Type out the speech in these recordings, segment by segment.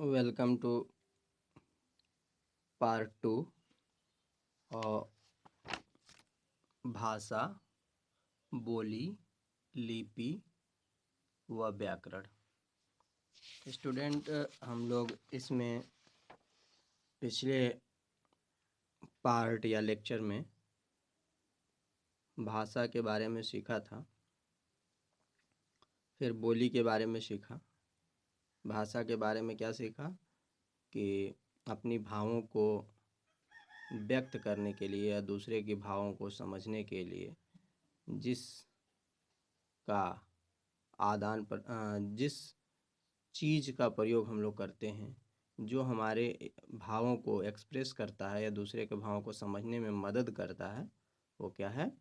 Welcome two part 2 भाषा, बोली, लिपि व व्याकरण। स्टूडेंट, हम लोग इसमें पिछले पार्ट या लेक्चर में भाषा के बारे में सीखा था, फिर बोली के बारे में सीखा। भाषा के बारे में क्या सीखा कि अपनी भावों को व्यक्त करने के लिए या दूसरे के भावों को समझने के लिए जिस चीज़ का प्रयोग हम लोग करते हैं, जो हमारे भावों को एक्सप्रेस करता है या दूसरे के भावों को समझने में मदद करता है, वो क्या है?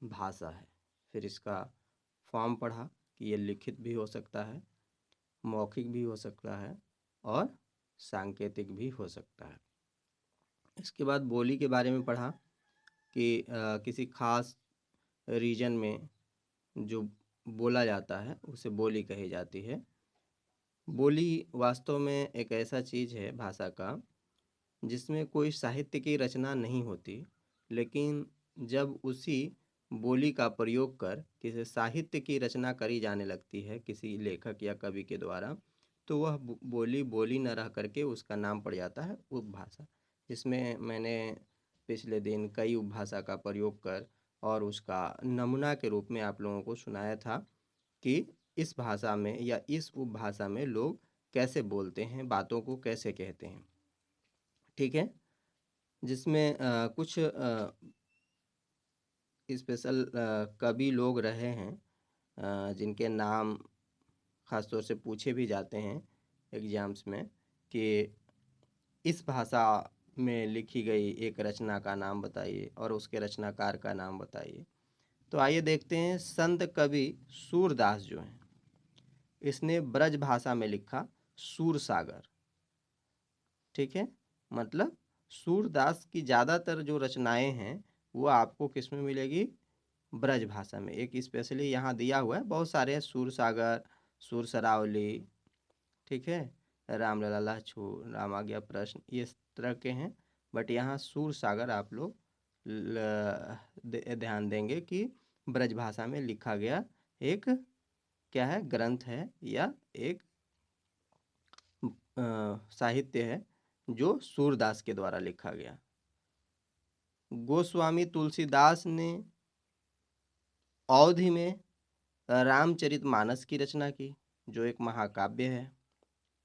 भाषा है। फिर इसका फॉर्म पढ़ा कि ये लिखित भी हो सकता है, मौखिक भी हो सकता है और सांकेतिक भी हो सकता है। इसके बाद बोली के बारे में पढ़ा कि किसी खास रीजन में जो बोला जाता है उसे बोली कही जाती है। बोली वास्तव में एक ऐसा चीज़ है भाषा का जिसमें कोई साहित्य की रचना नहीं होती, लेकिन जब उसी बोली का प्रयोग कर किसी साहित्य की रचना करी जाने लगती है किसी लेखक या कवि के द्वारा, तो वह बोली न रह करके उसका नाम पड़ जाता है उपभाषा। जिसमें मैंने पिछले दिन कई उपभाषा का प्रयोग कर और उसका नमूना के रूप में आप लोगों को सुनाया था कि इस भाषा में या इस उपभाषा में लोग कैसे बोलते हैं, बातों को कैसे कहते हैं। ठीक है, जिसमें कुछ स्पेशल कवि लोग रहे हैं जिनके नाम ख़ासतौर से पूछे भी जाते हैं एग्जाम्स में कि इस भाषा में लिखी गई एक रचना का नाम बताइए और उसके रचनाकार का नाम बताइए। तो आइए देखते हैं। संत कवि सूरदास जो हैं, इसने ब्रज भाषा में लिखा सूरसागर। ठीक है, मतलब सूरदास की ज़्यादातर जो रचनाएं हैं वो आपको किस में मिलेगी? ब्रज भाषा में। एक स्पेशली यहाँ दिया हुआ है, बहुत सारे हैं, सूरसागर, सूरसरावली, ठीक है, रामलला छू, राम आ गया प्रश्न, इस तरह के हैं। बट यहाँ सूरसागर आप लोग ध्यान देंगे कि ब्रज भाषा में लिखा गया एक क्या है? ग्रंथ है या एक साहित्य है जो सूरदास के द्वारा लिखा गया। गोस्वामी तुलसीदास ने अवधि में रामचरितमानस की रचना की, जो एक महाकाव्य है।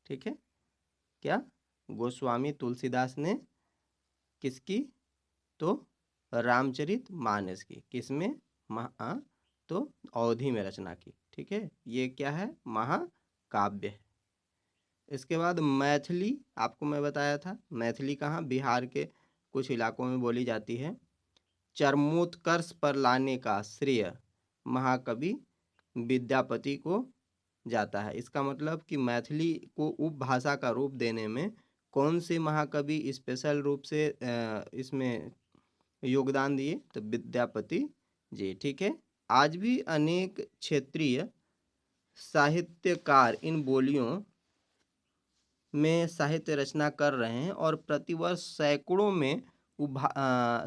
ठीक है, क्या? गोस्वामी तुलसीदास ने किसकी? तो रामचरितमानस की। किसमें? तो अवधि में रचना की। ठीक है, ये क्या है? महाकाव्य है। इसके बाद मैथिली, आपको मैं बताया था, मैथिली कहाँ? बिहार के कुछ इलाकों में बोली जाती है। चरमोत्कर्ष पर लाने का श्रेय महाकवि विद्यापति को जाता है। इसका मतलब कि मैथिली को उपभाषा का रूप देने में कौन से महाकवि स्पेशल रूप से इसमें योगदान दिए? तो विद्यापति जी। ठीक है, आज भी अनेक क्षेत्रीय साहित्यकार इन बोलियों में साहित्य रचना कर रहे हैं और प्रतिवर्ष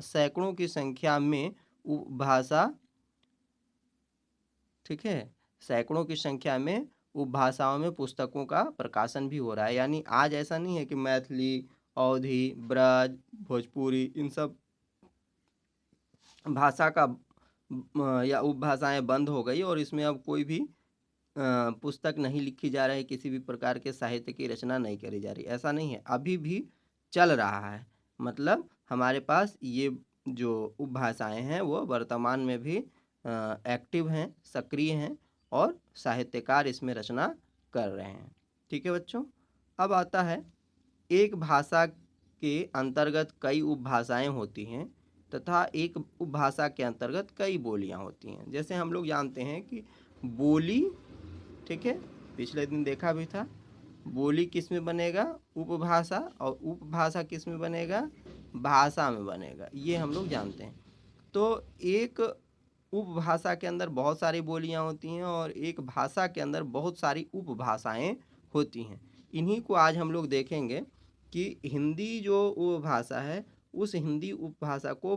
सैकड़ों की संख्या में उपभाषा, ठीक है, सैकड़ों की संख्या में उपभाषाओं में पुस्तकों का प्रकाशन भी हो रहा है। यानी आज ऐसा नहीं है कि मैथिली, अवधी, ब्रज, भोजपुरी इन सब भाषा का या उपभाषाएं बंद हो गई और इसमें अब कोई भी पुस्तक नहीं लिखी जा रही, किसी भी प्रकार के साहित्य की रचना नहीं करी जा रही। ऐसा नहीं है, अभी भी चल रहा है। मतलब हमारे पास ये जो उपभाषाएं हैं वो वर्तमान में भी एक्टिव हैं, सक्रिय हैं और साहित्यकार इसमें रचना कर रहे हैं। ठीक है बच्चों, अब आता है एक भाषा के अंतर्गत कई उपभाषाएं होती हैं तथा एक उपभाषा के अंतर्गत कई बोलियां होती हैं। जैसे हम लोग जानते हैं कि बोली, ठीक है, पिछले दिन देखा भी था, बोली किस में बनेगा? उपभाषा, और उपभाषा किस में बनेगा? भाषा में बनेगा। ये हम लोग जानते हैं। तो एक उपभाषा के अंदर बहुत सारी बोलियां होती हैं और एक भाषा के अंदर बहुत सारी उपभाषाएं होती हैं। इन्हीं को आज हम लोग देखेंगे कि हिंदी जो उपभाषा है, उस हिंदी उपभाषा को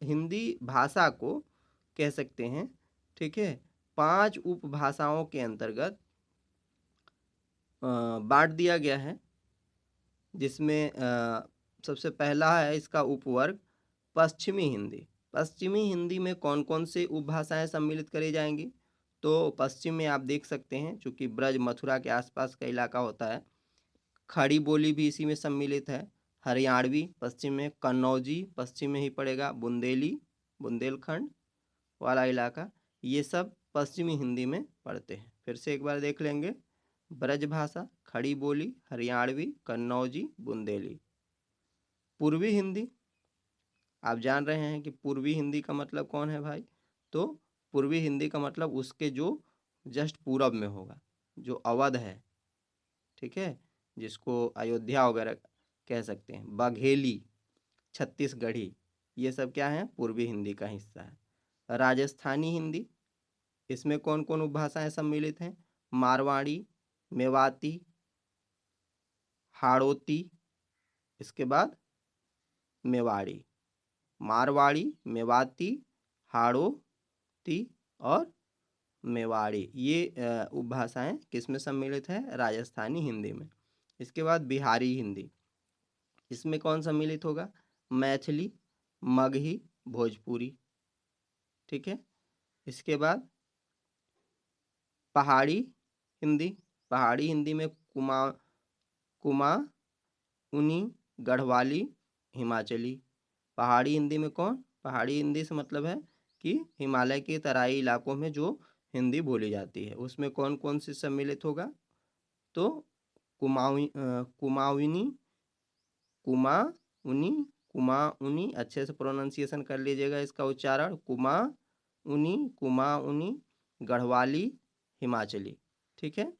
हिंदी भाषा को कह सकते हैं, ठीक है, 5 उपभाषाओं के अंतर्गत बांट दिया गया है, जिसमें सबसे पहला है इसका उपवर्ग पश्चिमी हिंदी। पश्चिमी हिंदी में कौन कौन से उपभाषाएं सम्मिलित करी जाएंगी? तो पश्चिम में आप देख सकते हैं, चूंकि ब्रज मथुरा के आसपास का इलाका होता है, खड़ी बोली भी इसी में सम्मिलित है। हरियाणवी पश्चिम में, कन्नौजी पश्चिम में ही पड़ेगा, बुंदेली बुंदेलखंड वाला इलाका, ये सब पश्चिमी हिंदी में पढ़ते हैं। फिर से एक बार देख लेंगे, ब्रजभाषा, खड़ी बोली, हरियाणवी, कन्नौजी, बुंदेली। पूर्वी हिंदी, आप जान रहे हैं कि पूर्वी हिंदी का मतलब कौन है भाई? तो पूर्वी हिंदी का मतलब उसके जो जस्ट पूरब में होगा, जो अवध है, ठीक है, जिसको अयोध्या वगैरह कह सकते हैं, बघेली, छत्तीसगढ़ी, ये सब क्या है? पूर्वी हिंदी का हिस्सा है। राजस्थानी हिंदी, इसमें कौन कौन उपभाषाएं सम्मिलित हैं? मारवाड़ी, मेवाती, हाड़ौती, इसके बाद मेवाड़ी। मारवाड़ी, मेवाती, हाड़ौती और मेवाड़ी, ये उपभाषाएं किस में सम्मिलित है? राजस्थानी हिंदी में। इसके बाद बिहारी हिंदी, इसमें कौन सम्मिलित होगा? मैथिली, मगही, भोजपुरी, ठीक है। इसके बाद पहाड़ी हिंदी, पहाड़ी हिंदी में कुमाऊनी, गढ़वाली, हिमाचली। पहाड़ी हिंदी में कौन? पहाड़ी हिंदी से मतलब है कि हिमालय के तराई इलाकों में जो हिंदी बोली जाती है, उसमें कौन कौन से सम्मिलित होगा? तो कुमाऊनी, कुमाऊनी, अच्छे से प्रोनाउंसिएशन कर लीजिएगा इसका उच्चारण, कुमाऊनी, गढ़वाली, हिमाचली, ठीक है।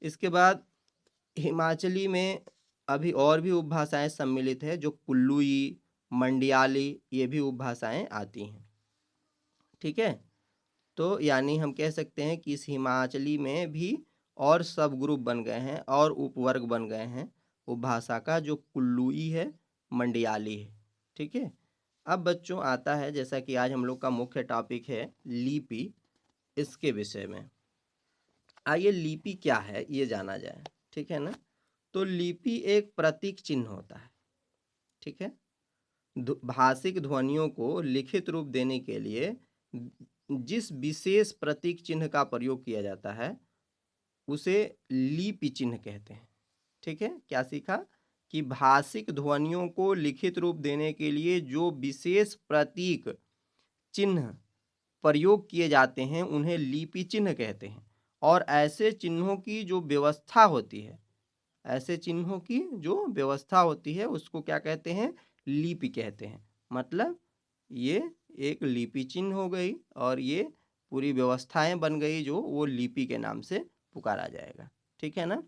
इसके बाद हिमाचली में अभी और भी उपभाषाएं सम्मिलित है, जो कुल्लूई, मंडियाली, ये भी उपभाषाएं आती हैं, ठीक है। तो यानी हम कह सकते हैं कि इस हिमाचली में भी और सब ग्रुप बन गए हैं और उपवर्ग बन गए हैं उपभाषा का, जो कुल्लूई है, मंडियाली है, ठीक है। अब बच्चों आता है, जैसा कि आज हम लोग का मुख्य टॉपिक है लिपि, इसके विषय में। आइए लिपि क्या है ये जाना जाए, ठीक है ना। तो लिपि एक प्रतीक चिन्ह होता है, ठीक है। भाषिक ध्वनियों को लिखित रूप देने के लिए जिस विशेष प्रतीक चिन्ह का प्रयोग किया जाता है, उसे लिपि चिन्ह कहते हैं, ठीक है। क्या सीखा? कि भाषिक ध्वनियों को लिखित रूप देने के लिए जो विशेष प्रतीक चिन्ह प्रयोग किए जाते हैं, उन्हें लिपि चिन्ह कहते हैं। और ऐसे चिन्हों की जो व्यवस्था होती है, ऐसे चिन्हों की जो व्यवस्था होती है, उसको क्या कहते हैं? लिपि कहते हैं। मतलब ये एक लिपि चिन्ह हो गई और ये पूरी व्यवस्थाएं बन गई, जो वो लिपि के नाम से पुकारा जाएगा, ठीक है ना।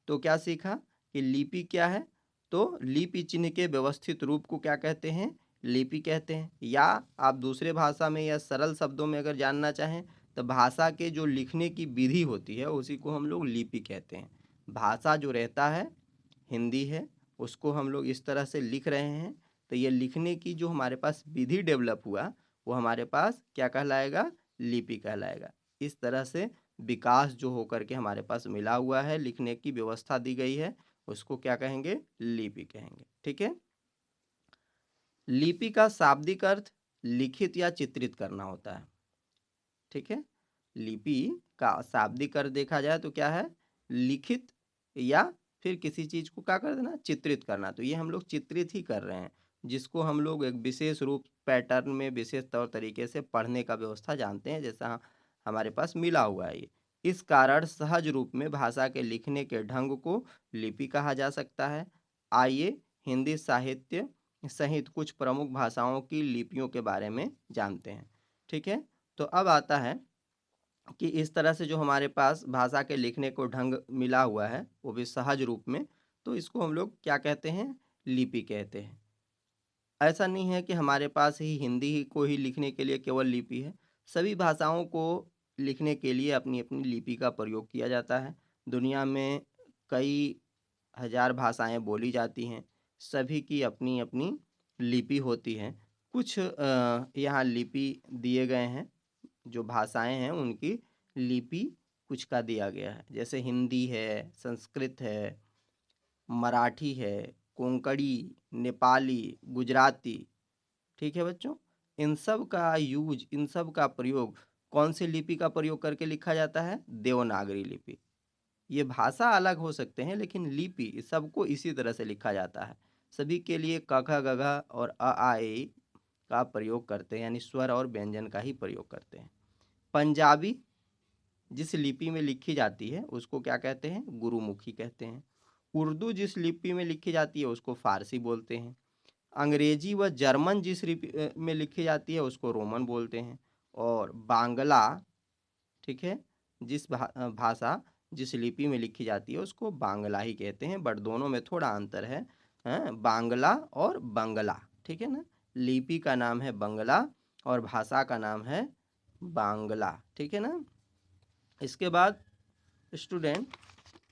तो क्या सीखा कि लिपि क्या है? तो लिपि चिन्ह के व्यवस्थित रूप को क्या कहते हैं? लिपि कहते हैं। या आप दूसरे भाषा में या सरल शब्दों में अगर जानना चाहें, तो भाषा के जो लिखने की विधि होती है, उसी को हम लोग लिपि कहते हैं। भाषा जो रहता है, हिंदी है, उसको हम लोग इस तरह से लिख रहे हैं, तो ये लिखने की जो हमारे पास विधि डेवलप हुआ, वो हमारे पास क्या कहलाएगा? लिपि कहलाएगा। इस तरह से विकास जो होकर के हमारे पास मिला हुआ है, लिखने की व्यवस्था दी गई है, उसको क्या कहेंगे? लिपि कहेंगे, ठीक है। लिपि का शाब्दिक अर्थ लिखित या चित्रित करना होता है, ठीक है। लिपि का शाब्दिक अर्थ देखा जाए तो क्या है? लिखित या फिर किसी चीज को क्या कर देना? चित्रित करना। तो ये हम लोग चित्रित ही कर रहे हैं, जिसको हम लोग एक विशेष रूप पैटर्न में विशेष तौर तरीके से पढ़ने का व्यवस्था जानते हैं, जैसा हमारे पास मिला हुआ है ये। इस कारण सहज रूप में भाषा के लिखने के ढंग को लिपि कहा जा सकता है। आइए हिंदी साहित्य सहित कुछ प्रमुख भाषाओं की लिपियों के बारे में जानते हैं, ठीक है। तो अब आता है कि इस तरह से जो हमारे पास भाषा के लिखने को ढंग मिला हुआ है, वो भी सहज रूप में, तो इसको हम लोग क्या कहते हैं? लिपि कहते हैं। ऐसा नहीं है कि हमारे पास ही हिंदी ही को ही लिखने के लिए केवल लिपि है, सभी भाषाओं को लिखने के लिए अपनी अपनी लिपि का प्रयोग किया जाता है। दुनिया में कई हजार भाषाएं बोली जाती हैं, सभी की अपनी अपनी लिपि होती है। कुछ यहाँ लिपि दिए गए हैं, जो भाषाएं हैं उनकी लिपि कुछ का दिया गया है, जैसे हिंदी है, संस्कृत है, मराठी है, कोंकणी, नेपाली, गुजराती। ठीक है बच्चों, इन सब का यूज, इन सब का प्रयोग कौन सी लिपि का प्रयोग करके लिखा जाता है? देवनागरी लिपि। ये भाषा अलग हो सकते हैं लेकिन लिपि सबको इसी तरह से लिखा जाता है। सभी के लिए क ख ग घ और अ आ ए ई का प्रयोग करते हैं, यानी स्वर और व्यंजन का ही प्रयोग करते हैं। पंजाबी जिस लिपि में लिखी जाती है उसको क्या कहते हैं? गुरुमुखी कहते हैं। उर्दू जिस लिपि में लिखी जाती है उसको फारसी बोलते हैं। अंग्रेजी व जर्मन जिस में लिखी जाती है उसको रोमन बोलते हैं। और बांग्ला, ठीक है, भाषा जिस लिपि में लिखी जाती है उसको बांग्ला ही कहते हैं, बट दोनों में थोड़ा अंतर है। बांग्ला और बंगला, ठीक है ना। लिपि का नाम है बंगला और भाषा का नाम है बांग्ला, ठीक है ना। इसके बाद स्टूडेंट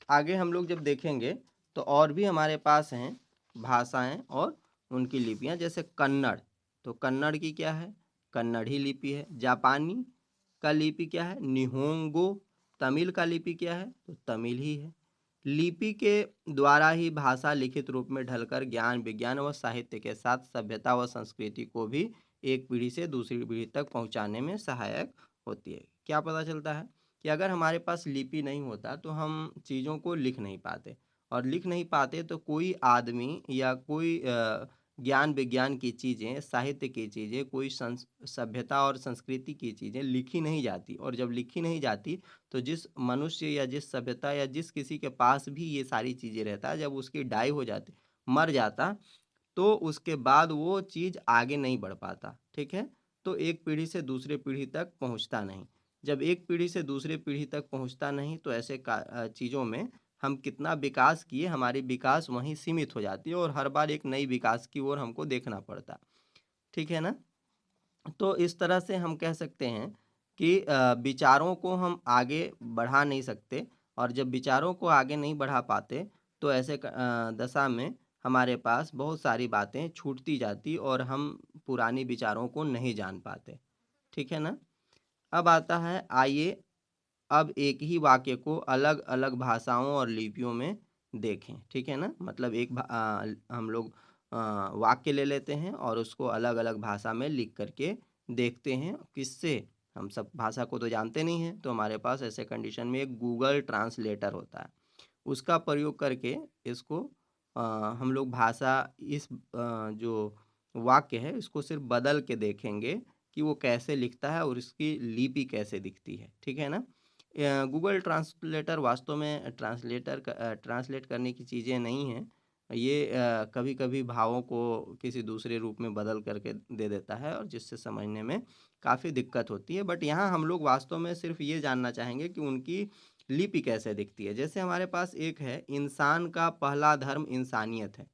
आगे हम लोग जब देखेंगे तो और भी हमारे पास हैं भाषाएं और उनकी लिपियां, जैसे कन्नड़। तो कन्नड़ की क्या है? कन्नड़ ही लिपि है। जापानी का लिपि क्या है? निहोंगो। तमिल का लिपि क्या है? तो तमिल ही है। लिपि के द्वारा ही भाषा लिखित रूप में ढलकर ज्ञान, विज्ञान व साहित्य के साथ सभ्यता व संस्कृति को भी एक पीढ़ी से दूसरी पीढ़ी तक पहुंचाने में सहायक होती है। क्या पता चलता है कि अगर हमारे पास लिपि नहीं होता तो हम चीज़ों को लिख नहीं पाते, और लिख नहीं पाते तो कोई आदमी या कोई ज्ञान विज्ञान की चीज़ें, साहित्य की चीज़ें, कोई सभ्यता और संस्कृति की चीज़ें लिखी नहीं जाती। और जब लिखी नहीं जाती तो जिस मनुष्य या जिस सभ्यता या जिस किसी के पास भी ये सारी चीज़ें रहता है, जब उसकी डाई हो जाती, मर जाता, तो उसके बाद वो चीज़ आगे नहीं बढ़ पाता, ठीक है। तो एक पीढ़ी से दूसरे पीढ़ी तक पहुंचता नहीं। जब एक पीढ़ी से दूसरे पीढ़ी तक पहुंचता नहीं तो ऐसे चीज़ों में हम कितना विकास किए, हमारी विकास वहीं सीमित हो जाती है और हर बार एक नई विकास की ओर हमको देखना पड़ता, ठीक है ना। तो इस तरह से हम कह सकते हैं कि विचारों को हम आगे बढ़ा नहीं सकते, और जब विचारों को आगे नहीं बढ़ा पाते तो ऐसे दशा में हमारे पास बहुत सारी बातें छूटती जाती और हम पुरानी विचारों को नहीं जान पाते, ठीक है ना। अब आता है, आइए अब एक ही वाक्य को अलग अलग भाषाओं और लिपियों में देखें, ठीक है ना। मतलब हम लोग वाक्य ले लेते हैं और उसको अलग अलग भाषा में लिख करके देखते हैं। किससे? हम सब भाषा को तो जानते नहीं हैं, तो हमारे पास ऐसे कंडीशन में एक गूगल ट्रांसलेटर होता है, उसका प्रयोग करके इसको अ, हम लोग भाषा, जो वाक्य है इसको सिर्फ बदल के देखेंगे कि वो कैसे लिखता है और इसकी लिपि कैसे दिखती है, ठीक है ना। गूगल ट्रांसलेटर वास्तव में ट्रांसलेट करने की चीज़ें नहीं हैं। ये कभी कभी भावों को किसी दूसरे रूप में बदल करके दे देता है और जिससे समझने में काफ़ी दिक्कत होती है। बट यहाँ हम लोग वास्तव में सिर्फ ये जानना चाहेंगे कि उनकी लिपि कैसे दिखती है। जैसे हमारे पास एक है, इंसान का पहला धर्म इंसानियत है।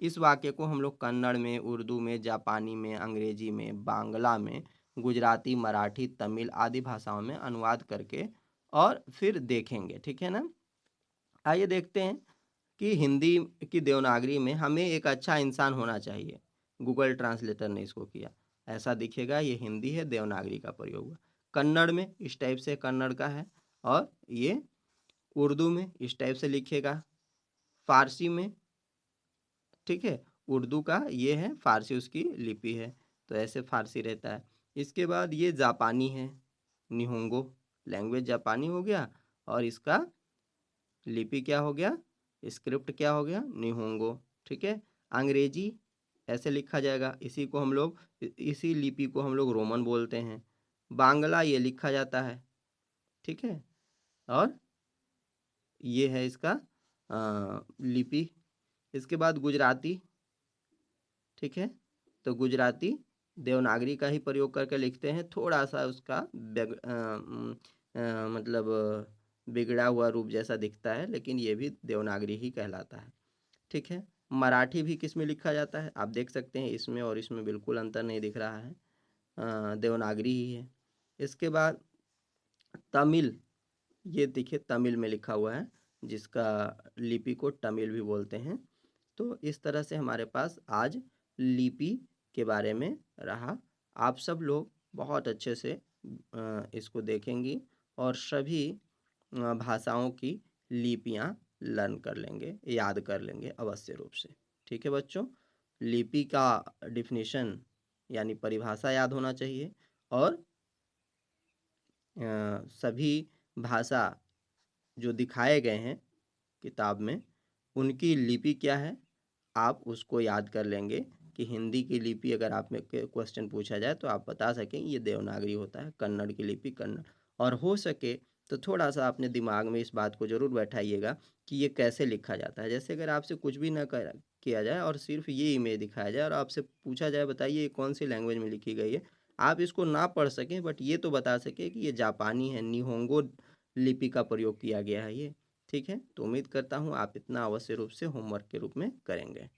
इस वाक्य को हम लोग कन्नड़ में, उर्दू में, जापानी में, अंग्रेजी में, बांग्ला में, गुजराती, मराठी, तमिल आदि भाषाओं में अनुवाद करके और फिर देखेंगे, ठीक है ना। आइए देखते हैं कि हिंदी की देवनागरी में हमें एक अच्छा इंसान होना चाहिए। गूगल ट्रांसलेटर ने इसको किया, ऐसा दिखेगा, ये हिंदी है, देवनागरी का प्रयोग हुआ। कन्नड़ में इस टाइप से कन्नड़ का है, और ये उर्दू में इस टाइप से लिखेगा, फारसी में, ठीक है, उर्दू का ये है, फारसी उसकी लिपि है, तो ऐसे फारसी रहता है। इसके बाद ये जापानी है, निहोंगो, लैंग्वेज जापानी हो गया, और इसका लिपि क्या हो गया, स्क्रिप्ट क्या हो गया, निहोंगो, ठीक है। अंग्रेजी ऐसे लिखा जाएगा, इसी लिपि को हम लोग रोमन बोलते हैं। बांग्ला ये लिखा जाता है, ठीक है, और ये है इसका लिपि। इसके बाद गुजराती, ठीक है, तो गुजराती देवनागरी का ही प्रयोग करके लिखते हैं, थोड़ा सा उसका मतलब बिगड़ा हुआ रूप जैसा दिखता है, लेकिन ये भी देवनागरी ही कहलाता है, ठीक है। मराठी भी किस में लिखा जाता है? आप देख सकते हैं, इसमें और इसमें बिल्कुल अंतर नहीं दिख रहा है, देवनागरी ही है। इसके बाद तमिल, ये देखिए तमिल में लिखा हुआ है, जिसका लिपि को तमिल भी बोलते हैं। तो इस तरह से हमारे पास आज लिपि के बारे में रहा। आप सब लोग बहुत अच्छे से इसको देखेंगी और सभी भाषाओं की लिपियां लर्न कर लेंगे, याद कर लेंगे अवश्य रूप से। ठीक है बच्चों, लिपि का डिफिनीशन यानी परिभाषा याद होना चाहिए और सभी भाषा जो दिखाए गए हैं किताब में उनकी लिपि क्या है आप उसको याद कर लेंगे कि हिंदी की लिपि अगर आप में क्वेश्चन पूछा जाए तो आप बता सकें ये देवनागरी होता है, कन्नड़ की लिपि कन्नड़। और हो सके तो थोड़ा सा अपने दिमाग में इस बात को ज़रूर बैठाइएगा कि ये कैसे लिखा जाता है। जैसे अगर आपसे कुछ भी ना किया जाए और सिर्फ ये इमेज दिखाया जाए और आपसे पूछा जाए बताइए ये कौन सी लैंग्वेज में लिखी गई है, आप इसको ना पढ़ सकें बट ये तो बता सकें कि ये जापानी है, निहोंगो लिपि का प्रयोग किया गया है ये। ठीक है, तो उम्मीद करता हूँ आप इतना अवश्य रूप से होमवर्क के रूप में करेंगे।